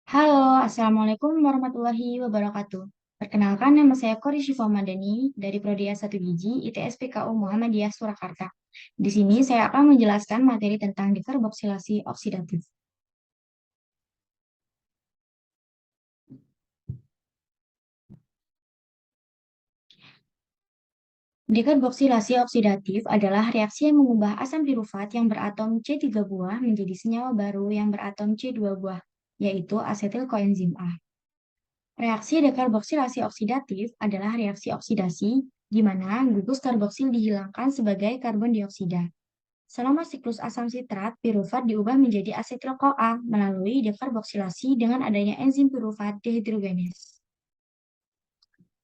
Halo, Assalamualaikum warahmatullahi wabarakatuh. Perkenalkan, nama saya Kori Syifa Madani dari Prodi A1 Giji ITS PKU Muhammadiyah Surakarta. Di sini saya akan menjelaskan materi tentang dekarboksilasi oksidatif. Dekarboksilasi oksidatif adalah reaksi yang mengubah asam pirufat yang beratom C3 buah menjadi senyawa baru yang beratom C2 buah, yaitu asetil koenzim A. Reaksi dekarboksilasi oksidatif adalah reaksi oksidasi di mana gugus karboksil dihilangkan sebagai karbon dioksida. Selama siklus asam sitrat, pirufat diubah menjadi asetil-CoA melalui dekarboksilasi dengan adanya enzim pirufat dehidrogenase.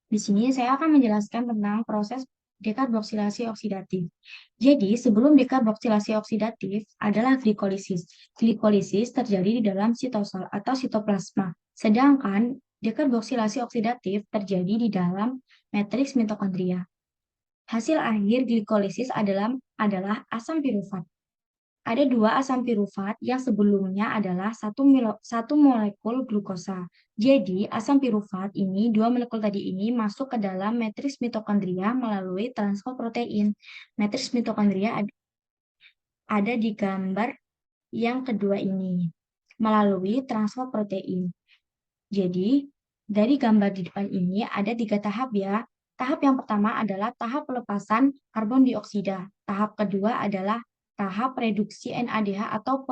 Di sini saya akan menjelaskan tentang proses dekarboksilasi oksidatif. Jadi, sebelum dekarboksilasi oksidatif adalah glikolisis. Glikolisis terjadi di dalam sitosol atau sitoplasma, sedangkan dekarboksilasi oksidatif terjadi di dalam matriks mitokondria. Hasil akhir glikolisis adalah asam pirufat. Ada dua asam pirufat yang sebelumnya adalah satu molekul glukosa. Jadi, asam pirufat ini, dua molekul tadi ini masuk ke dalam matriks mitokondria melalui transfer Matriks mitokondria ada di gambar yang kedua ini, melalui transfer protein. Jadi, dari gambar di depan ini ada 3 tahap ya. Tahap yang pertama adalah tahap pelepasan karbon dioksida. Tahap kedua adalah tahap reduksi NADH atau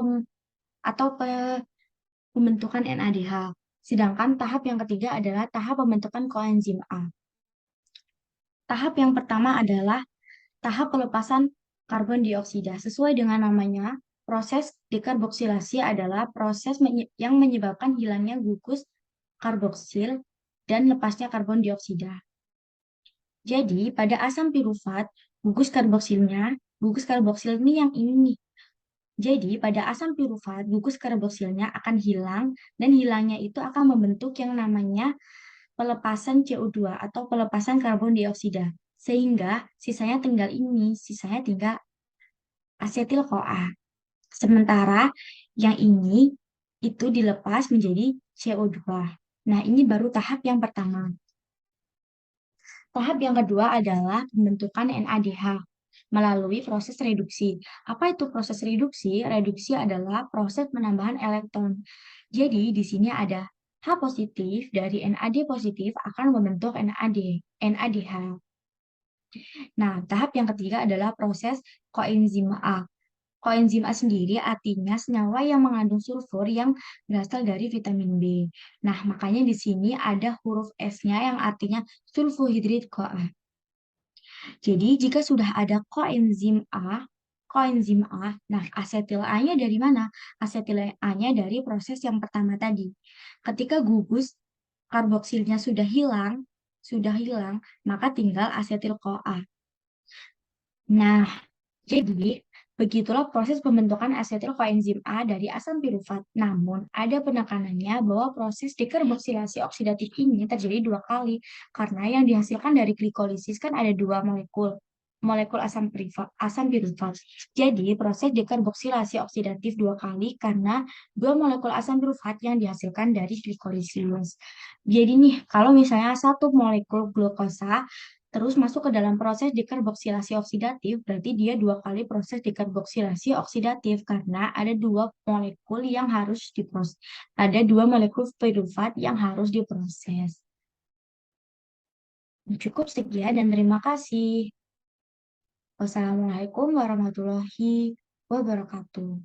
pembentukan NADH. Sedangkan tahap yang ketiga adalah tahap pembentukan koenzim A. Tahap yang pertama adalah tahap pelepasan karbon dioksida. Sesuai dengan namanya, proses dekarboksilasi adalah proses yang menyebabkan hilangnya gugus karboksil dan lepasnya karbon dioksida. Jadi, pada asam pirufat, gugus karboksil ini yang ini nih. Jadi, pada asam pirufat, gugus karboksilnya akan hilang dan hilangnya itu akan membentuk yang namanya pelepasan CO2 atau pelepasan karbon dioksida. Sehingga sisanya tinggal asetil-CoA. Sementara yang ini itu dilepas menjadi CO2. Nah, ini baru tahap yang pertama. Tahap yang kedua adalah pembentukan NADH melalui proses reduksi. Apa itu proses reduksi? Reduksi adalah proses penambahan elektron. Jadi, di sini ada H positif dari NAD positif akan membentuk NADH. Nah, tahap yang ketiga adalah proses koenzim A. Koenzim A sendiri artinya senyawa yang mengandung sulfur yang berasal dari vitamin B. Nah, makanya di sini ada huruf S-nya yang artinya sulfohidrid-CoA. Jadi, jika sudah ada koenzim A, nah asetil A-nya dari mana? Asetil A-nya dari proses yang pertama tadi. Ketika gugus karboksilnya sudah hilang, maka tinggal asetil-CoA. Nah, jadi, begitulah proses pembentukan asetil koenzim A dari asam pirufat. Namun, ada penekanannya bahwa proses dekarboksilasi oksidatif ini terjadi 2 kali, karena yang dihasilkan dari glikolisis kan ada 2 molekul asam pirufat. Jadi, proses dekarboksilasi oksidatif 2 kali karena 2 molekul asam pirufat yang dihasilkan dari glikolisis. Jadi nih, kalau misalnya satu molekul glukosa terus masuk ke dalam proses dekarboksilasi oksidatif, berarti dia 2 kali proses dekarboksilasi oksidatif karena ada 2 molekul yang harus diproses. Ada 2 molekul pirufat yang harus diproses. Cukup sekian dan terima kasih. Wassalamualaikum warahmatullahi wabarakatuh.